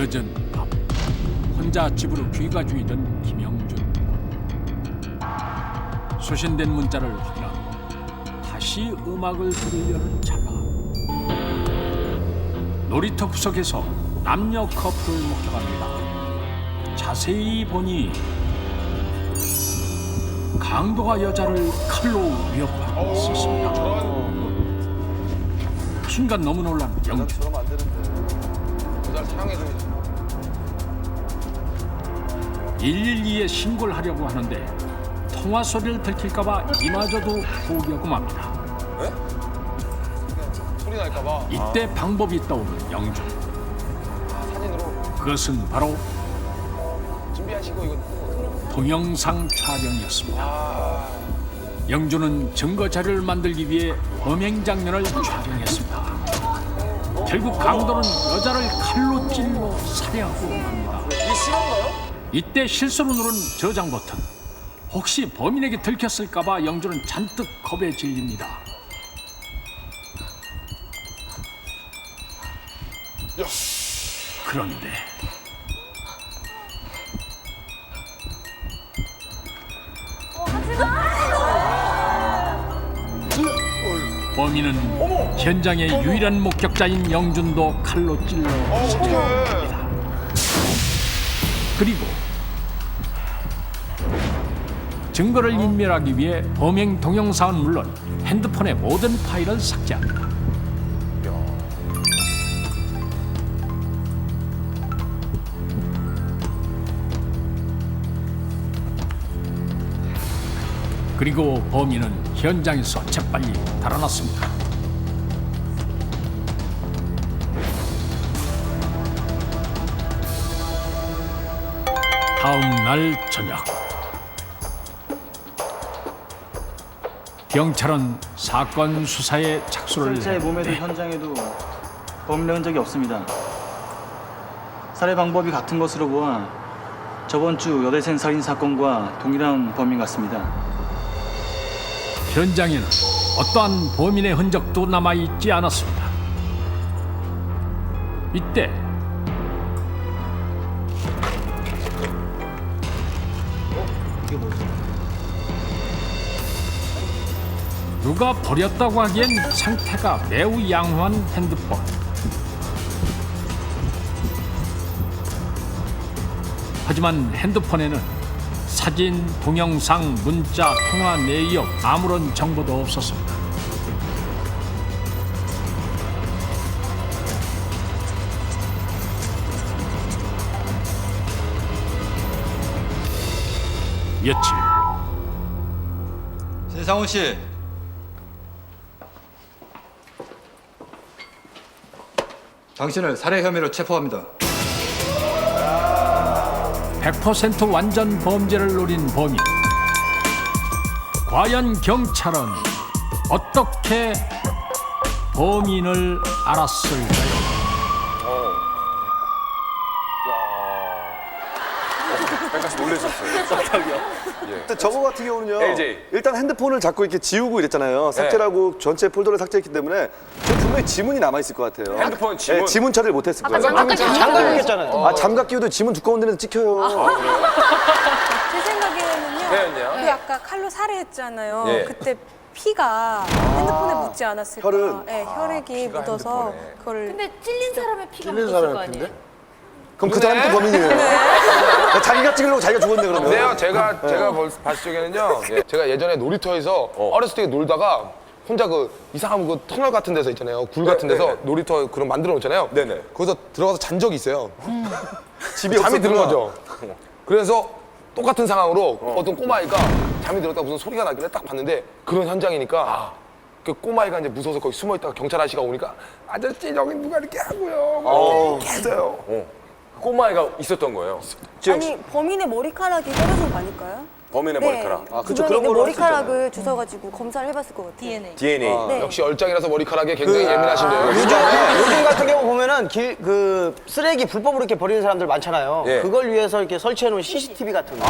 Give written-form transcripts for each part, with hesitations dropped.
늦은 밤 혼자 집으로 귀가 중이던 김영준. 소신된 문자를 확인하고 다시 음악을 들으려는 찰나 놀이터 구석에서 남녀 커플을 목격합니다. 자세히 보니 강도가 여자를 칼로 위협하고 있었습니다. 순간 너무 놀란 영준. 저러면 안 되는데. 여자를 사랑해줍니다. 112에 신고를 하려고 하는데 통화 소리를 들킬까봐 이마저도 포기하고 맙니다. 왜? 소리 날까봐. 이때 방법이 떠오른 영준. 사진으로 그것은 바로 준비하시고 이거. 동영상 촬영이었습니다. 영준은 증거 자료를 만들기 위해 범행 장면을 촬영했습니다. 결국 강도는 여자를 칼로 찔러 살해하고 맙니다. 이게 실화인가요? 이때 실수로 누른 저장 버튼. 혹시 범인에게 들켰을까봐 영준은 잔뜩 겁에 질립니다. 그런데 범인은 현장의 유일한 목격자인 영준도 칼로 찔러 살해합니다. 그리고 증거를 인멸하기 위해 범행 동영상은 물론 핸드폰의 모든 파일을 삭제합니다. 그리고 범인은 현장에서 재빨리 달아났습니다. 다음 날 저녁 경찰은 사건 수사에 착수를 실제 몸에도 했는데 현장에도 범인의 흔적이 없습니다. 살해 방법이 같은 것으로 보아 저번 주 여대생 살인 사건과 동일한 범인 같습니다. 현장에는 어떠한 범인의 흔적도 남아있지 않았습니다. 이때 이게 뭐지? 누가 버렸다고 하기엔 상태가 매우 양호한 핸드폰. 하지만 핸드폰에는 사진, 동영상, 문자, 통화 내역 아무런 정보도 없었습니다. 며칠 신상훈 씨. 당신을 살해 혐의로 체포합니다. 100% 완전 범죄를 노린 범인. 과연 경찰은 어떻게 범인을 알았을까요? 약간 놀라셨어요. 근데 저거 같은 경우는요. LJ. 일단 핸드폰을 자꾸 이렇게 지우고 이랬잖아요. 삭제라고 전체 폴더를 삭제했기 때문에 저 분명히 지문이 남아 있을 것 같아요. 핸드폰 지문? 네, 지문 처리를 못했을 거예요. 아까 장갑 꼈잖아요. 아 장갑 끼워도 지문 두꺼운 데는 찍혀요. 제 생각에는요. 네요? 그 아까 칼로 살해했잖아요. 예. 그때 피가 핸드폰에 묻지 않았을까? 혈흔? 네, 혈액이 묻어서 핸드폰에. 그걸. 근데 찔린 사람의 피가 묻었을 거 아니에요? 그럼 그 사람이 또 범인이에요. 자기가 찍으려고 자기가 죽었네 그러면. 근데요, 제가 봤을 적에는요, 제가 예전에 놀이터에서 어렸을 때 놀다가 혼자 그 이상한 그 터널 같은 데서 있잖아요. 굴 같은 데서 놀이터 그런 만들어 놓잖아요. 네네. 거기서 들어가서 잔 적이 있어요. 집이 잠이 드는 없었구나. 거죠. 그래서 똑같은 상황으로 어떤 꼬마아이가 잠이 들었다가 무슨 소리가 나길래 딱 봤는데 그런 현장이니까 그 꼬마아이가 이제 무서워서 거기 숨어 있다가 경찰 아저씨가 오니까 아저씨 여기 누가 이렇게 하고요. 막 이렇게 했어요. 꼬마애가 있었던 거예요. 아니 범인의 머리카락이 떨어진 거 아닐까요? 범인의 머리카락. 아, 그쵸. 주변에 그런 있는 걸로 할수 머리카락을 주워가지고 검사를 해봤을 것 같아요. DNA. DNA. 네. 역시 얼짱이라서 머리카락에 굉장히 예민하신데요. 요즘 같은 경우 보면은 그 쓰레기 불법으로 이렇게 버리는 사람들 많잖아요. 예. 그걸 위해서 이렇게 설치해 놓은 CCTV 같은 거.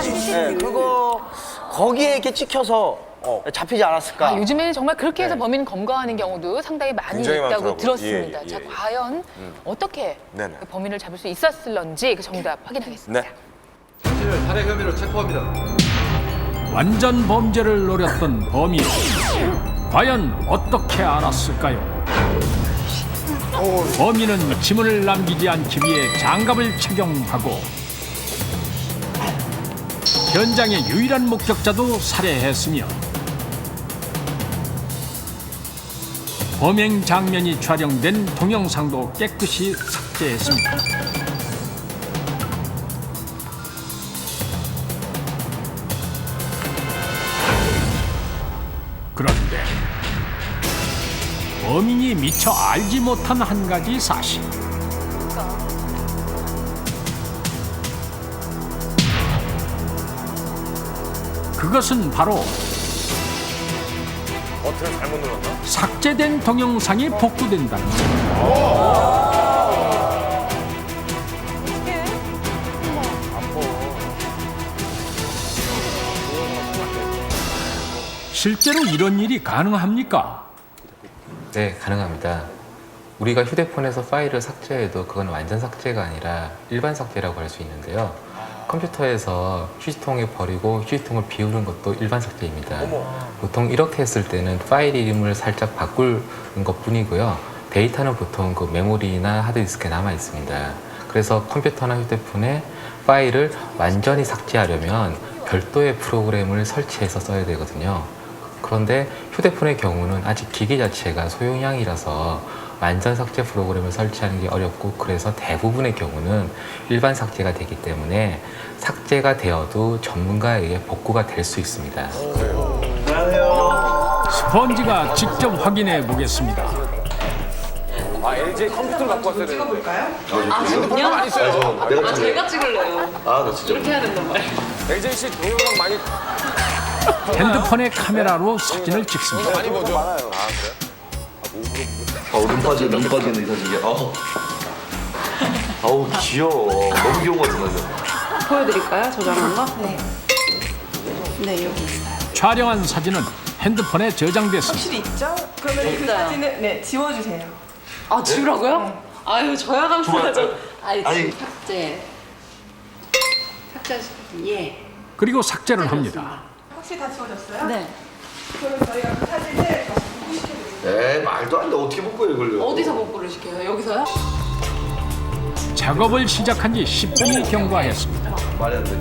CCTV. 네, 그거 거기에 이렇게 찍혀서 잡히지 않았을까? 요즘에는 정말 그렇게 해서 범인 검거하는 경우도 상당히 많이 굉장히 있다고 많더라고요. 들었습니다. 예, 예, 자, 예. 과연 어떻게 네네. 그 범인을 잡을 수 있었을런지 그 정답 확인하겠습니다. 네. 당신을 살해 혐의로 체포합니다. 완전 범죄를 노렸던 범인. 과연 어떻게 알았을까요? 범인은 지문을 남기지 않기 위해 장갑을 착용하고 현장의 유일한 목격자도 살해했으며 범행 장면이 촬영된 동영상도 깨끗이 삭제했습니다. 그런데 범인이 미처 알지 못한 한 가지 사실. 그것은 바로 버튼을 잘못 눌렀나? 삭제된 동영상이 복구된다는 것. 실제로 이런 일이 가능합니까? 네, 가능합니다. 우리가 휴대폰에서 파일을 삭제해도 그건 완전 삭제가 아니라 일반 삭제라고 할 수 있는데요. 컴퓨터에서 휴지통에 버리고 휴지통을 비우는 것도 일반 삭제입니다. 보통 이렇게 했을 때는 파일 이름을 살짝 바꾸는 것 뿐이고요. 데이터는 보통 그 메모리나 하드디스크에 남아 있습니다. 그래서 컴퓨터나 휴대폰에 파일을 완전히 삭제하려면 별도의 프로그램을 설치해서 써야 되거든요. 그런데 휴대폰의 경우는 아직 기기 자체가 소형량이라서 완전 삭제 프로그램을 설치하는 게 어렵고, 그래서 대부분의 경우는 일반 삭제가 되기 때문에 삭제가 되어도 전문가에 의해 복구가 될 수 있습니다. 스펀지가 직접 확인해 보겠습니다. 아, LG 컴퓨터를 갖고 왔어야 되는데. 핸드폰도 많이 써요. 제가 찍을래요. 나 진짜. 이렇게 해야 된단 말이에요. LG 씨 동영상 많이 핸드폰의 카메라로 사진을 찍습니다. 많이 보죠. 많아요. 눈 빠지는 이 사진이. 아우 귀여워. 너무 귀여운 것 같아. 보여드릴까요? 저장한 거? 네. 네, 여기 있어요. 촬영한 사진은 핸드폰에 저장됐습니다. 확실히 있죠? 그러면 그 사진을 네, 지워주세요. 아, 지우라고요? 아유, 저야 감사하죠. 아니. 삭제. 삭제. 예. 그리고 삭제를 합니다. 혹시 다 지워졌어요? 네. 그러면 저희가 그 사진을 다시 복구시켜드릴게요. 에이 말도 안 돼. 어떻게 볼 거예요 이걸요? 어디서 복구를 시켜요? 여기서요? 작업을 시작한 지 10분이 경과했습니다. 말이 안 돼.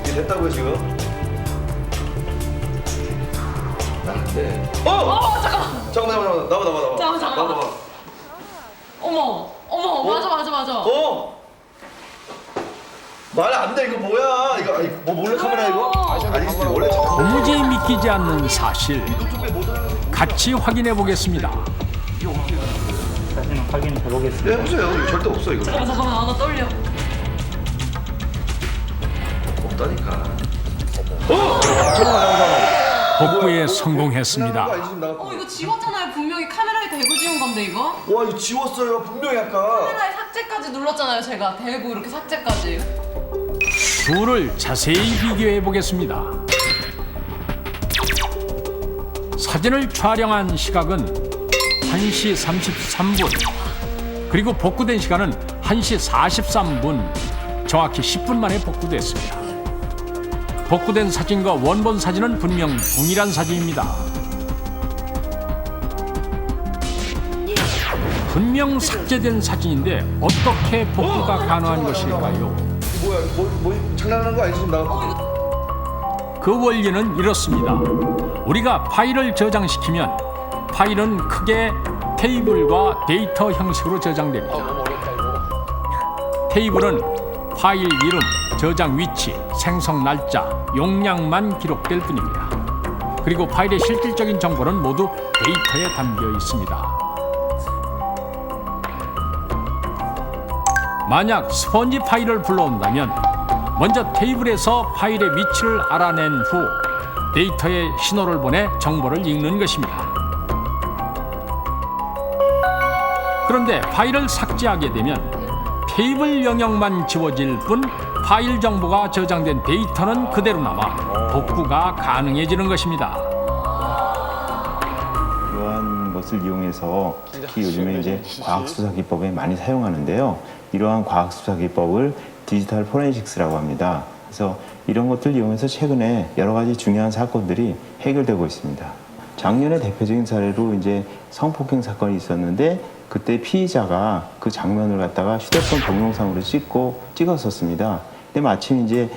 이게 됐다고요 지금? 안 돼. 잠깐만. 잠깐만. 나와. 잠깐만. 어머, 맞아. 말 안 돼. 이거 뭐야? 이거 아니, 뭐 몰래 카메라 이거? 아니 원래 도무지 믿기지 않는 사실. 같이 확인해 보겠습니다. 사진 확인해 보겠습니다. 해보세요. 이거 절대 없어 이거. 잠깐만, 나 떨려. 없다니까. 복구에 성공했습니다. 이거 지웠잖아요. 분명히 카메라에 대고 지운 건데, 이거? 와 이거 지웠어요. 분명히 아까. 카메라에 삭제까지 눌렀잖아요, 제가. 대고 이렇게 삭제까지. 둘을 자세히 비교해 보겠습니다. 사진을 촬영한 시각은 1시 33분, 그리고 복구된 시간은 1시 43분, 정확히 10분 만에 복구됐습니다. 복구된 사진과 원본 사진은 분명 동일한 사진입니다. 분명 삭제된 사진인데 어떻게 복구가 가능한 것일까요? 뭐야? 뭐 장난하는 거 아니지 지금 나? 그 원리는 이렇습니다. 우리가 파일을 저장시키면 파일은 크게 테이블과 데이터 형식으로 저장됩니다. 테이블은 파일 이름, 저장 위치, 생성 날짜, 용량만 기록될 뿐입니다. 그리고 파일의 실질적인 정보는 모두 데이터에 담겨 있습니다. 만약 스펀지 파일을 불러온다면 먼저 테이블에서 파일의 위치를 알아낸 후 데이터에 신호를 보내 정보를 읽는 것입니다. 그런데 파일을 삭제하게 되면 테이블 영역만 지워질 뿐 파일 정보가 저장된 데이터는 그대로 남아 복구가 가능해지는 것입니다. 이러한 것을 이용해서 특히 요즘에 이제 과학수사 기법에 많이 사용하는데요. 이러한 과학수사 기법을 디지털 포렌식스라고 합니다. 그래서 이런 것들 이용해서 최근에 여러 가지 중요한 사건들이 해결되고 있습니다. 작년에 대표적인 사례로 이제 성폭행 사건이 있었는데 그때 피의자가 그 장면을 갖다가 휴대폰 동영상으로 찍었었습니다. 근데 마침 이제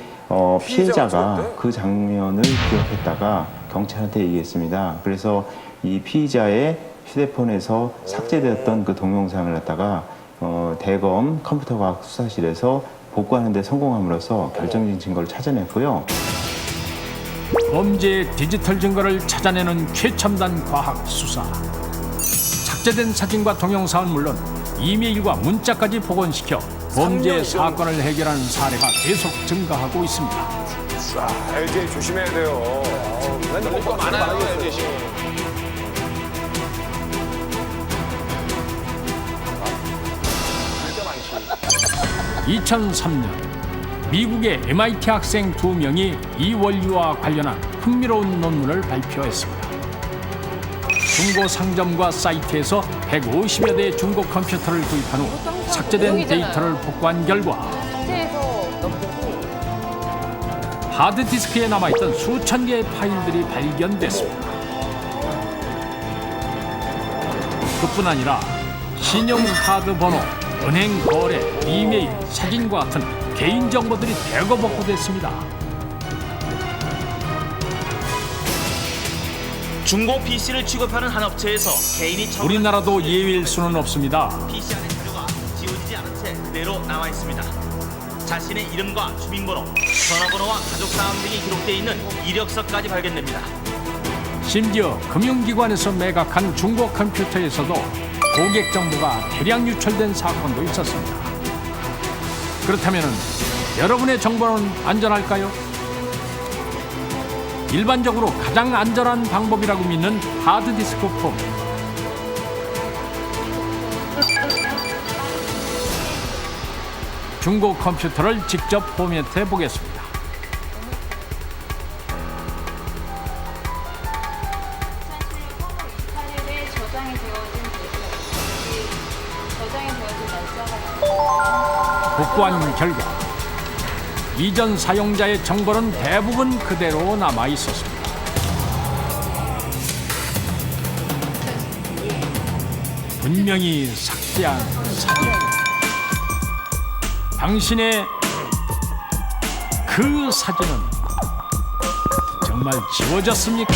피해자가 그 장면을 기억했다가 경찰한테 얘기했습니다. 그래서 이 피의자의 휴대폰에서 삭제되었던 그 동영상을 갖다가 대검 컴퓨터과학 수사실에서 복구하는 데 성공함으로써 결정적인 증거를 찾아냈고요. 범죄의 디지털 증거를 찾아내는 최첨단 과학 수사. 삭제된 사진과 동영상은 물론 이메일과 문자까지 복원시켜 범죄 사건을 해결하는 사례가 계속 증가하고 있습니다. LG 조심해야 돼요. 맨날 거 많아요, LG 씨. 진짜 많지. 2003년 미국의 MIT 학생 2명이 이 원리와 관련한 흥미로운 논문을 발표했습니다. 중고 상점과 사이트에서 150여 대의 중고 컴퓨터를 구입한 후 삭제된 데이터를 복구한 결과 하드디스크에 남아있던 수천 개의 파일들이 발견됐습니다. 그뿐 아니라 신용카드 번호, 은행 거래, 이메일, 사진과 같은 개인정보들이 대거 복구됐습니다. 중고 PC를 취급하는 한 업체에서 개인이 우리나라도 예외일 수는 없습니다. PC 안의 자료가 지워지지 않은 채 그대로 남아 있습니다. 자신의 이름과 주민번호, 전화번호와 가족사항 등이 기록되어 있는 이력서까지 발견됩니다. 심지어 금융기관에서 매각한 중고 컴퓨터에서도 고객 정보가 대량 유출된 사건도 있었습니다. 그렇다면 여러분의 정보는 안전할까요? 일반적으로 가장 안전한 방법이라고 믿는 하드디스크 포맷. 중고 컴퓨터를 직접 포맷해 보겠습니다. 복구한 결과 이전 사용자의 정보는 대부분 그대로 남아 있었습니다. 분명히 삭제한 사진. 당신의 그 사진은 정말 지워졌습니까?